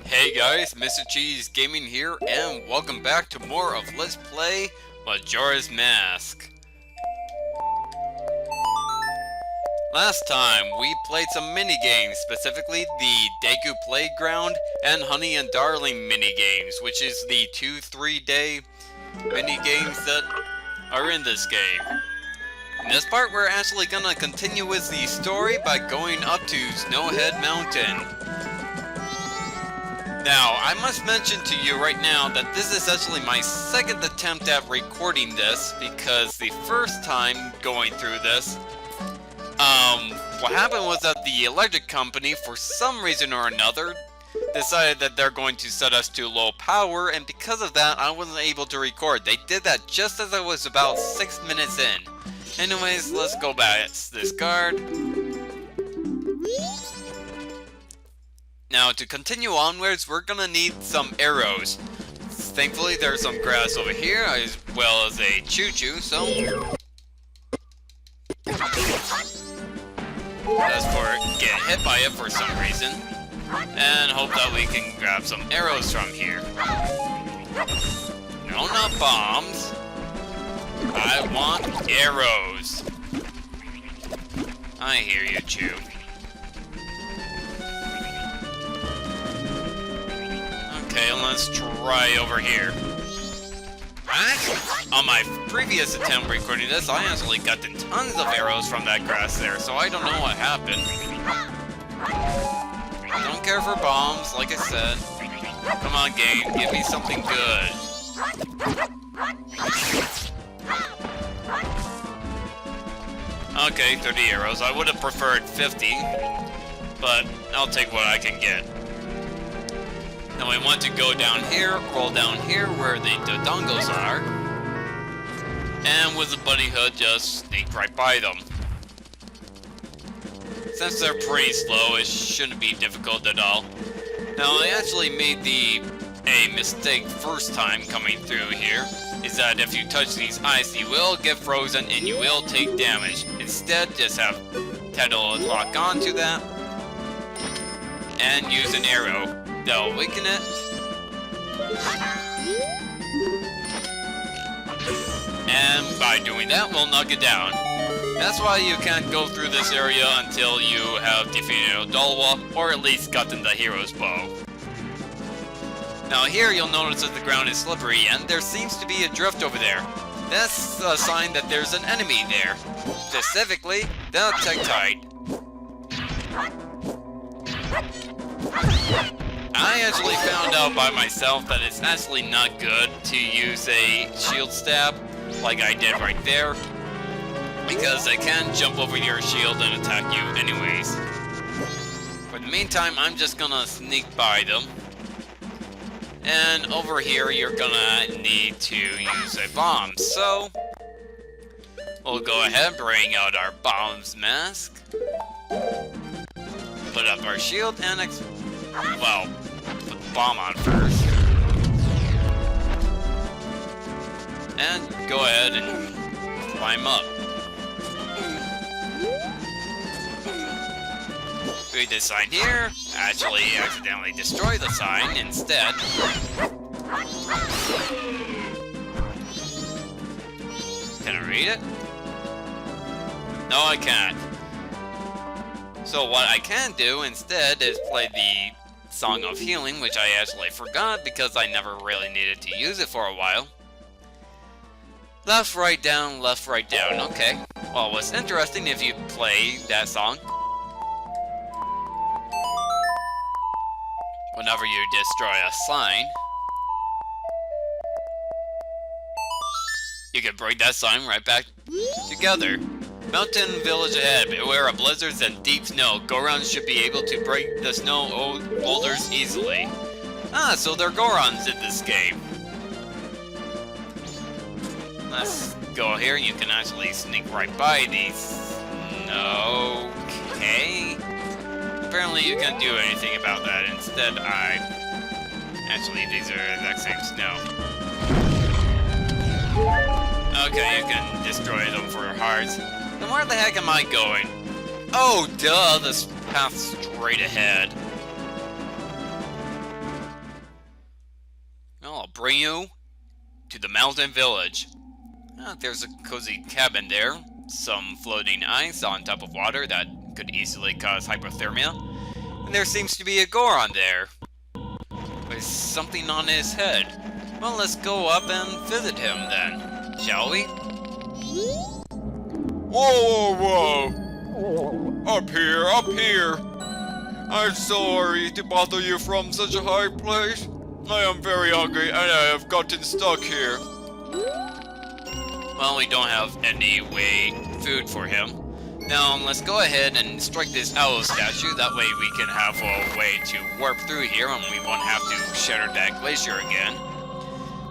Hey guys, Mr. Cheese Gaming here, and welcome back to more of Let's Play Majora's Mask. Last time, we played some minigames, specifically the Deku Playground and Honey and Darling minigames, which is the 2-3 day minigames that are in this game. In this part, we're actually gonna continue with the story by going up to Snowhead Mountain. Now, I must mention to you right now that this is actually my second attempt at recording this, because the first time going through this, what happened was that the electric company, for some reason or another, decided that they're going to set us to low power, and because of that, I wasn't able to record. They did that just as I was about 6 minutes in. Anyways, let's go back. It's this guard. Now, to continue onwards, we're gonna need some arrows. Thankfully, there's some grass over here, as well as a choo-choo, so... Let's get hit by it for some reason. And hope that we can grab some arrows from here. No, not bombs. I want arrows. I hear you, Chew. Okay, let's try over here. On my previous attempt recording this, I actually got tons of arrows from that grass there, so I don't know what happened. I don't care for bombs, like I said. Come on, game, give me something good. Okay, 30 arrows. I would have preferred 50, but I'll take what I can get. Now we want to go down here, roll down here where the Dodongos are, and with the bunny hood just sneak right by them. Since they're pretty slow, it shouldn't be difficult at all. Now I actually made a mistake first time coming through here, is that if you touch these ice, you will get frozen and you will take damage. Instead, just have Ted'll lock onto that, and use an arrow. That'll weaken it. And by doing that, we'll knock it down. That's why you can't go through this area until you have defeated Odolwa, or at least gotten the hero's bow. Now here you'll notice that the ground is slippery, and there seems to be a drift over there. That's a sign that there's an enemy there. Specifically, the Tektite. I actually found out by myself that it's actually not good to use a shield stab, like I did right there, because they can jump over your shield and attack you anyways. For the meantime, I'm just gonna sneak by them. And over here, you're gonna need to use a bomb, so... we'll go ahead, bring out our bombs mask. Put up our shield and well, put the bomb on first. And go ahead and climb up. Read this sign here. Actually, accidentally destroy the sign instead. Can I read it? No, I can't. So what I can do instead is play the Song of Healing, which I actually forgot because I never really needed to use it for a while. Left, right, down, okay. Well, what's interesting if you play that song, whenever you destroy a sign, you can bring that sign right back together. Mountain village ahead. Beware of blizzards and deep snow. Gorons should be able to break the snow boulders easily. Ah, so they're Gorons in this game. Let's go here. You can actually sneak right by these. Okay. Apparently you can't do anything about that. Instead, actually, these are the exact same snow. Okay, you can destroy them for hearts. Then where the heck am I going? Oh, duh, this path's straight ahead. bring you to the mountain village. There's a cozy cabin there. Some floating ice on top of water that could easily cause hypothermia. And there seems to be a Goron there with something on his head. Well, let's go up and visit him then, shall we? Whoa, whoa, whoa! Up here! I'm sorry to bother you from such a high place. I am very hungry and I have gotten stuck here. Well, we don't have any food for him. Now, let's go ahead and strike this owl statue. That way we can have a way to warp through here and we won't have to shatter that glacier again.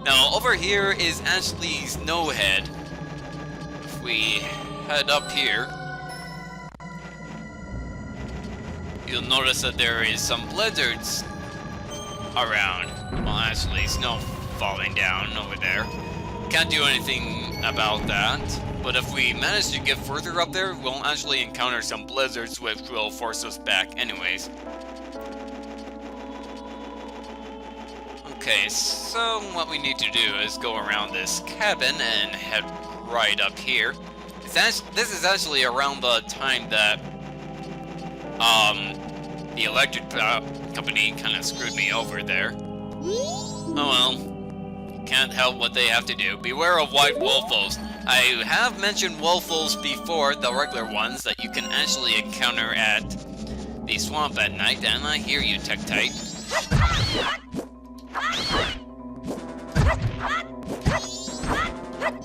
Now, over here is actually Snowhead. If we head up here, you'll notice that there is some blizzards around. Well, actually, snow falling down over there. Can't do anything about that. But if we manage to get further up there, we'll actually encounter some blizzards which will force us back anyways. Okay, so what we need to do is go around this cabin and head right up here. This is actually around the time that the electric company kind of screwed me over there. Oh well, can't help what they have to do. Beware of white wolfos. I have mentioned wolfos before, the regular ones that you can actually encounter at the swamp at night, and I hear you, Tektite.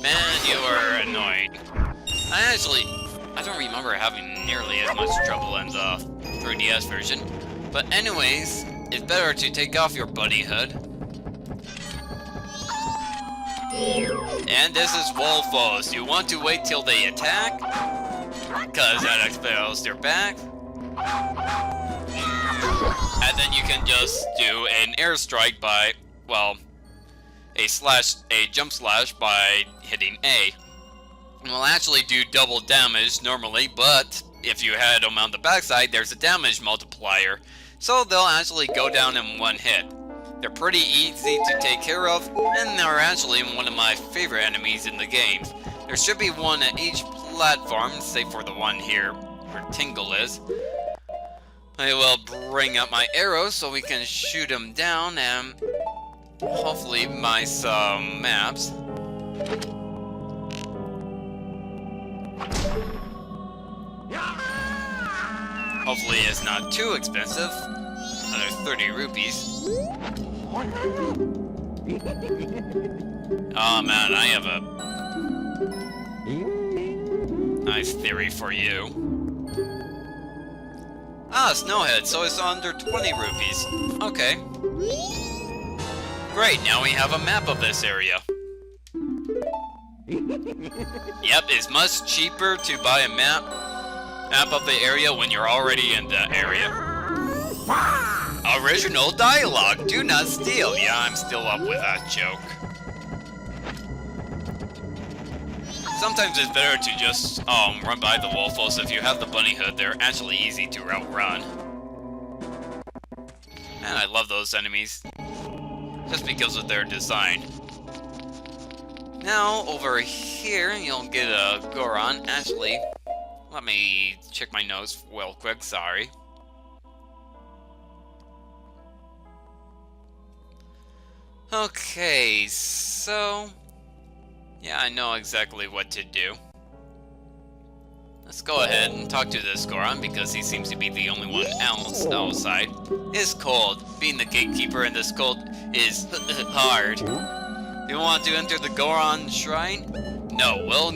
Man, you are annoying. I don't remember having nearly as much trouble in the 3DS version. But anyways, it's better to take off your bunny hood. And this is Wolfos. You want to wait till they attack, because that expels their back. And then you can just do an airstrike by, well, a jump slash by hitting A. It will actually do double damage normally, but if you had them on the backside, there's a damage multiplier. So they'll actually go down in one hit. They're pretty easy to take care of, and they're actually one of my favorite enemies in the game. There should be one at each platform, save for the one here where Tingle is. I will bring up my arrows so we can shoot him down and hopefully buy some maps. Hopefully it's not too expensive. Another 30 rupees. Oh man, I have a nice theory for you. Ah, Snowhead, so it's under 20 rupees. Okay. Great, now we have a map of this area. Yep, it's much cheaper to buy a map of the area when you're already in the area. Original dialogue, do not steal. Yeah, I'm still up with that joke. Sometimes it's better to just run by the Wolfos. If you have the bunny hood, they're actually easy to outrun. And I love those enemies, just because of their design. Now, over here, you'll get a Goron. Actually, let me check my nose real quick, sorry. Okay, so... yeah, I know exactly what to do. Let's go ahead and talk to this Goron, because he seems to be the only one else outside. It's cold. Being the gatekeeper in this cult is hard. You want to enter the Goron shrine? No, we'll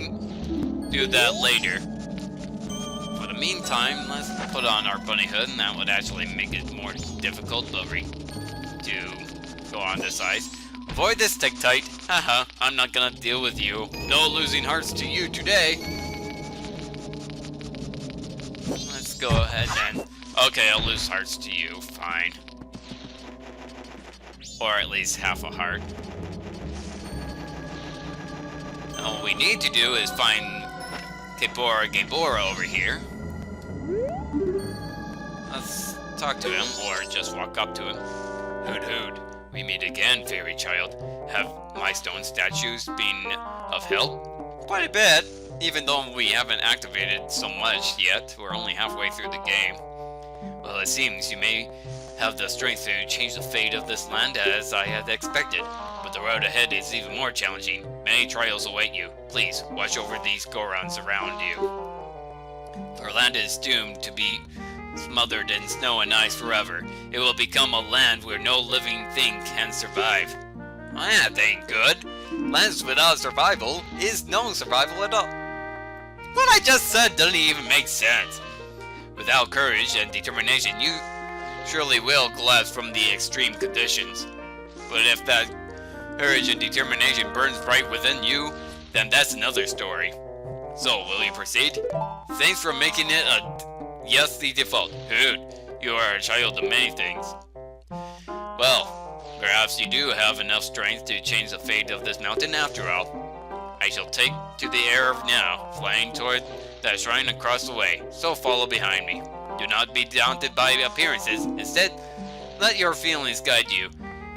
do that later. For the meantime, let's put on our bunny hood, and that would actually make it more difficult to go on this ice. Avoid this Tektite. Haha, I'm not gonna deal with you. No losing hearts to you today. Let's go ahead then. Okay, I'll lose hearts to you. Fine. Or at least half a heart. Now what we need to do is find Gabora over here. Let's talk to him, or just walk up to him. Hood hood. We meet again, fairy child. Have my stone statues been of help? Quite a bit, even though we haven't activated so much yet. We're only halfway through the game. Well, it seems you may have the strength to change the fate of this land as I had expected, but the road ahead is even more challenging. Many trials await you. Please, watch over these Gorons around you. Our land is doomed to be smothered in snow and ice forever. It will become a land where no living thing can survive. Well, that ain't good. Lands without survival is no survival at all. What I just said doesn't even make sense. Without courage and determination, you surely will collapse from the extreme conditions. But if that courage and determination burns bright within you, then that's another story. So, will you proceed? Thanks for making it a yes the default. Dude, you are a child of many things. Well, perhaps you do have enough strength to change the fate of this mountain after all. I shall take to the air now, flying toward that shrine across the way, so follow behind me. Do not be daunted by appearances. Instead, let your feelings guide you,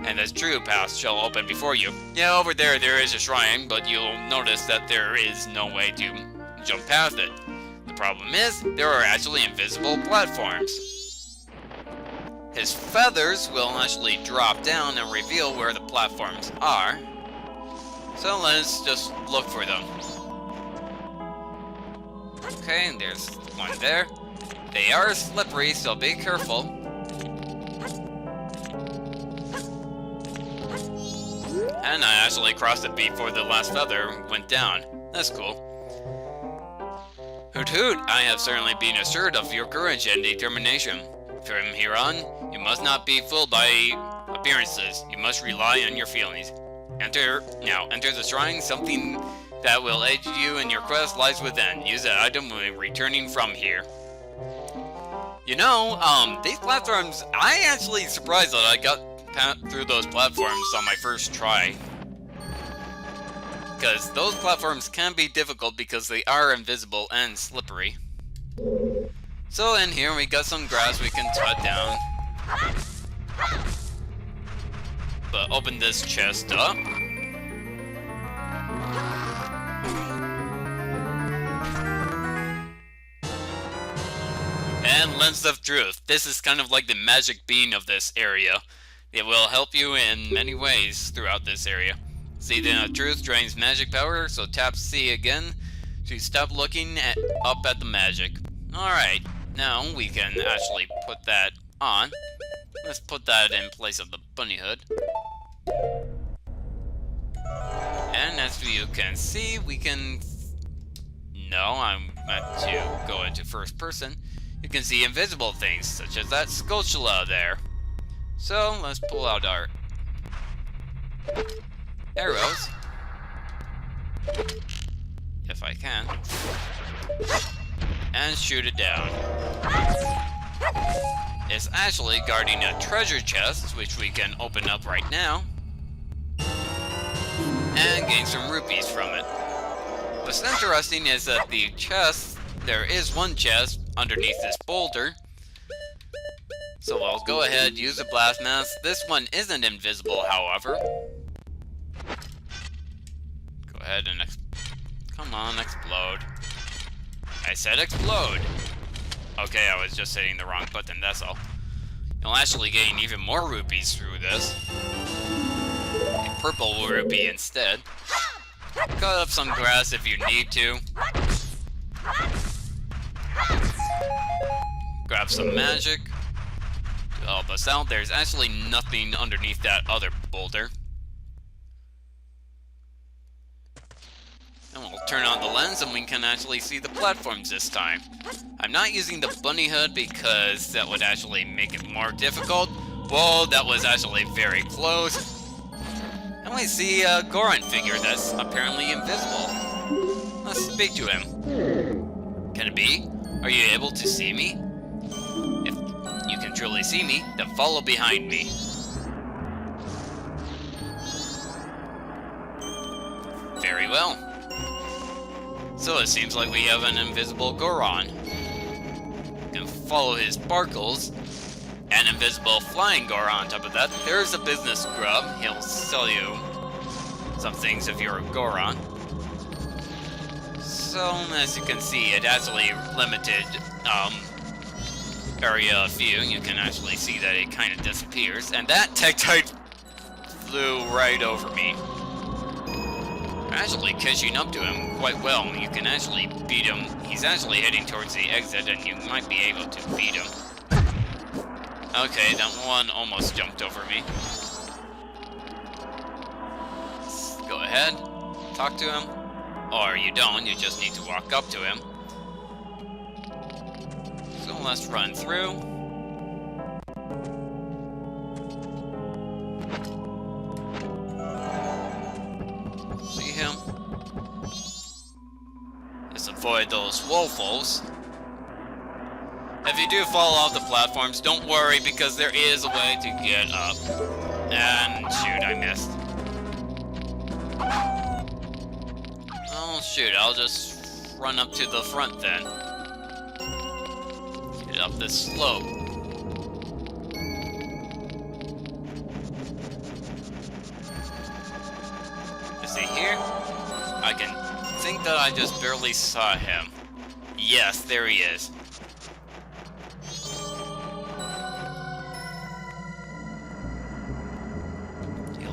and the true path shall open before you. Yeah, over there is a shrine, but you'll notice that there is no way to jump past it. The problem is, there are actually invisible platforms. His feathers will actually drop down and reveal where the platforms are. So let's just look for them. Okay, there's one there. They are slippery, so be careful. And I actually crossed it before the last feather went down. That's cool. Hoot hoot, I have certainly been assured of your courage and determination. From here on, you must not be fooled by appearances. You must rely on your feelings. Enter the shrine. Something that will aid you in your quest lies within. Use that item when returning from here. You know, these platforms, I actually surprised that I got through those platforms on my first try. Because those platforms can be difficult because they are invisible and slippery. So in here we got some grass we can cut down. But open this chest up. And Lens of Truth. This is kind of like the magic bean of this area. It will help you in many ways throughout this area. See, the truth drains magic power, so tap C again to stop looking up at the magic. Alright, now we can actually put that on. Let's put that in place of the bunny hood. And as you can see, we can... No, I'm meant to go into first person. You can see invisible things, such as that Sculptula there. So, let's pull out our arrows, if I can, and shoot it down. It's actually guarding a treasure chest, which we can open up right now, and gain some rupees from it. What's interesting is that the chest, there is one chest underneath this boulder. So I'll go ahead, use the blast mask. This one isn't invisible, however. Go ahead and come on, explode. I said explode. Okay, I was just hitting the wrong button, that's all. You'll actually gain even more rupees through this. A purple rupee instead. Cut up some grass if you need to. Grab some magic to help us out. There's actually nothing underneath that other boulder. And we'll turn on the lens and we can actually see the platforms this time. I'm not using the bunny hood because that would actually make it more difficult. Whoa, that was actually very close. And we see a Goron figure that's apparently invisible. Let's speak to him. Can it be? Are you able to see me? If you can truly see me, then follow behind me. Very well. So it seems like we have an invisible Goron. You can follow his sparkles an invisible flying Goron on top of that. There's a business scrub. He'll sell you some things if you're a Goron. So, as you can see, it actually limited area of view. You can actually see that it kind of disappears. And that Tektite flew right over me. Actually catching up to him quite well. You can actually beat him. He's actually heading towards the exit, and you might be able to beat him. Okay, that one almost jumped over me. Let's go ahead, talk to him. Or you don't, you just need to walk up to him. So let's run through. See him? Just avoid those woefulls. If you do fall off the platforms, don't worry because there is a way to get up. And shoot, I missed. Oh shoot, I'll just run up to the front then. Get up this slope. Is he here? I can think that I just barely saw him. Yes, there he is.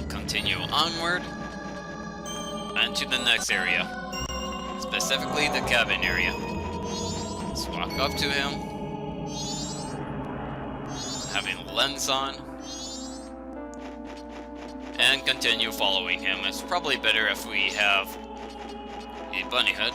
Continue onward and to the next area, specifically the cabin area. Let's walk up to him, having a lens on, and continue following him. It's probably better if we have a bunny hood,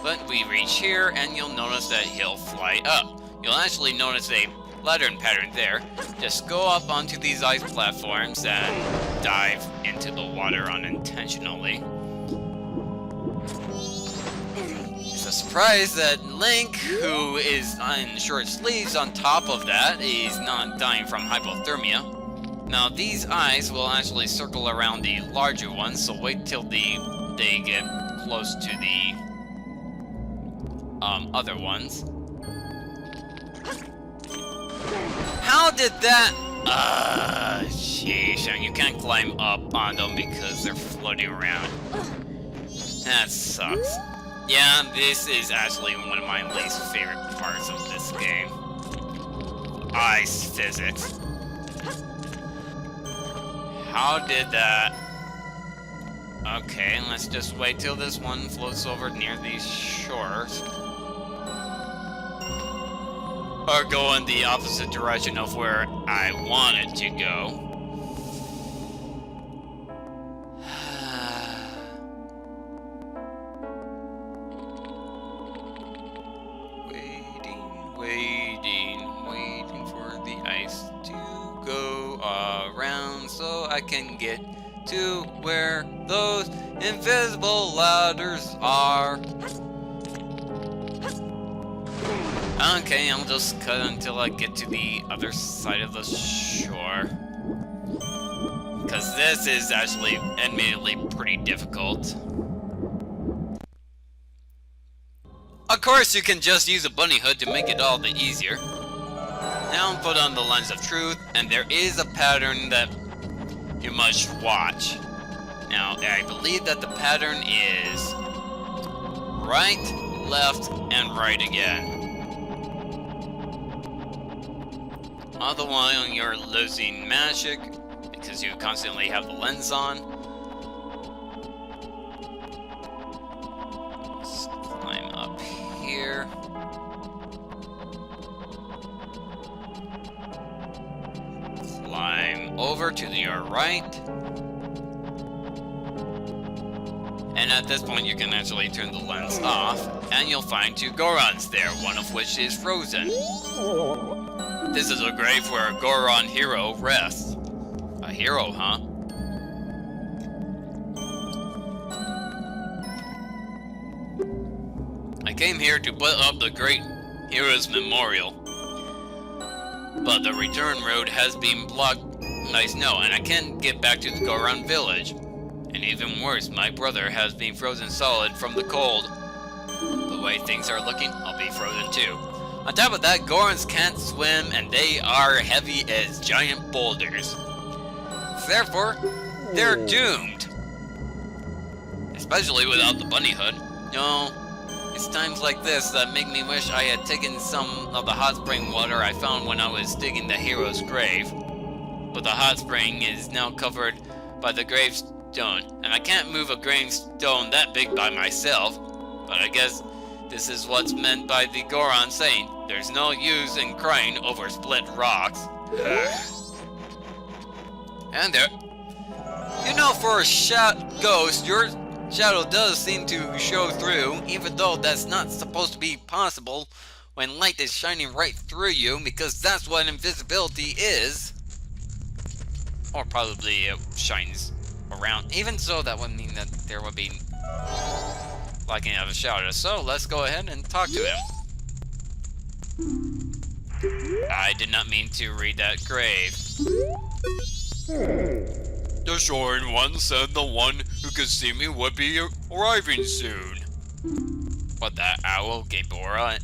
but we reach here and you'll notice that he'll fly up. You'll actually notice a ladder pattern there. Just go up onto these ice platforms and dive into the water unintentionally. It's a surprise that Link, who is in short sleeves on top of that, is not dying from hypothermia. Now these eyes will actually circle around the larger ones, so wait till they get close to the other ones. How did that... sheesh, and you can't climb up on them because they're floating around. That sucks. Yeah, this is actually one of my least favorite parts of this game. Ice physics. How did that... Okay, let's just wait till this one floats over near these shores. Or go in the opposite direction of where I wanted to go. Waiting for the ice to go around so I can get to where those invisible ladders are. Okay, I'll just cut until I get to the other side of the shore. Because this is actually, admittedly, pretty difficult. Of course, you can just use a bunny hood to make it all the easier. Now put on the lens of truth, and there is a pattern that you must watch. Now, I believe that the pattern is right, left, and right again. Otherwise, you're losing magic because you constantly have the lens on. Let's climb up here. Climb over to your right. And at this point, you can actually turn the lens off, and you'll find two Gorons there, one of which is frozen. This is a grave where a Goron hero rests. A hero, huh? I came here to put up the great hero's memorial. But the return road has been blocked by snow, and I can't get back to the Goron village. And even worse, my brother has been frozen solid from the cold. The way things are looking, I'll be frozen too. On top of that, Gorons can't swim and they are heavy as giant boulders. Therefore, they're doomed. Especially without the bunny hood. No, it's times like this that make me wish I had taken some of the hot spring water I found when I was digging the hero's grave. But the hot spring is now covered by the gravestone, and I can't move a gravestone that big by myself. But I guess this is what's meant by the Goron saying, there's no use in crying over split rocks. And there, you know, for a ghost, your shadow does seem to show through, even though that's not supposed to be possible when light is shining right through you, because that's what invisibility is. Or probably it shines around. Even so, that would mean that there would be lacking of a shadow. So let's go ahead and talk to him. I did not mean to read that grave. The Shorin one said the one who could see me would be arriving soon. What, that owl, Gabora,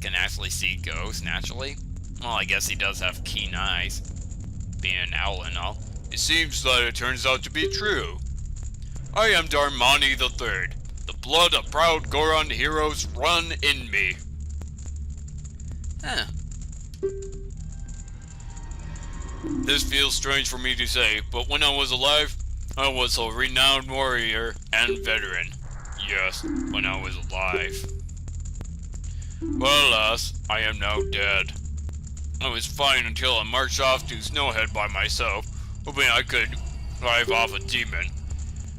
can actually see ghosts naturally? Well, I guess he does have keen eyes, being an owl and all. It seems that it turns out to be true. I am Darmani III. The blood of proud Goron heroes run in me. Huh. This feels strange for me to say, but when I was alive, I was a renowned warrior and veteran. Yes, when I was alive. But alas, I am now dead. I was fine until I marched off to Snowhead by myself, hoping I could drive off a demon.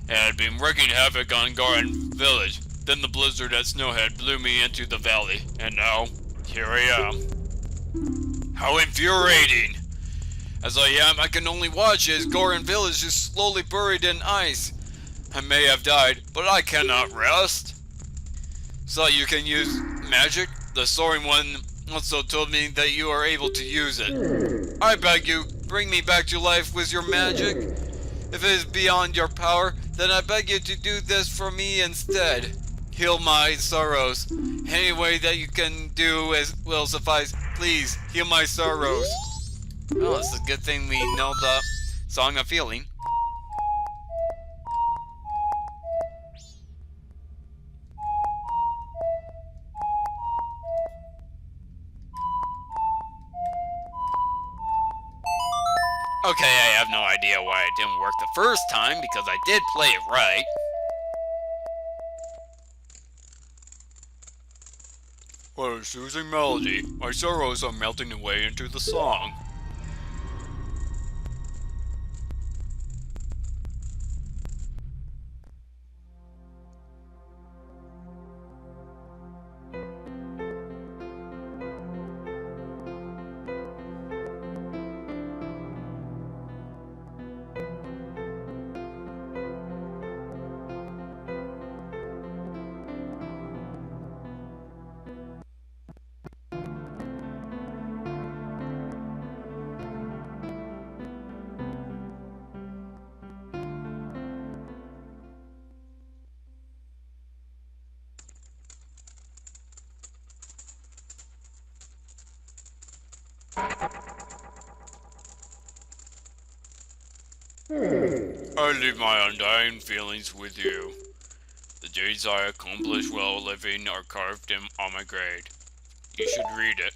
I had been wreaking havoc on Goron village. Then the blizzard at Snowhead blew me into the valley, and now, here I am. How infuriating! As I am, I can only watch as Goron village is slowly buried in ice. I may have died, but I cannot rest. So you can use magic? The soaring one also told me that you are able to use it. I beg you, bring me back to life with your magic. If it is beyond your power, then I beg you to do this for me instead. Heal my sorrows. Any way that you can do will suffice. Please, heal my sorrows. Well, it's a good thing we know the Song of Healing. Okay, I have no idea why it didn't work the first time, because I did play it right. What a soothing melody. My sorrows are melting away into the song. I leave my undying feelings with you. The deeds I accomplished while living are carved on my grave. You should read it.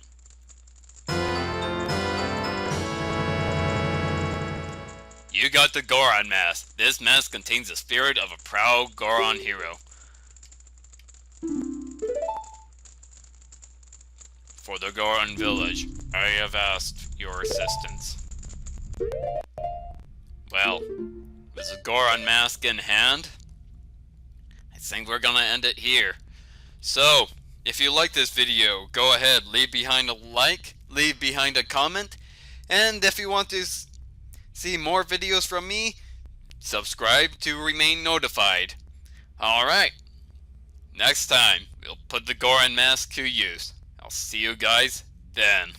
You got the Goron mask. This mask contains the spirit of a proud Goron hero. For the Goron village, I have asked your assistance. Well, with the Goron mask in hand, I think we're gonna end it here. So, if you like this video, go ahead, leave behind a like, leave behind a comment, and if you want to see more videos from me, subscribe to remain notified. Alright, next time, we'll put the Goron mask to use. I'll see you guys then.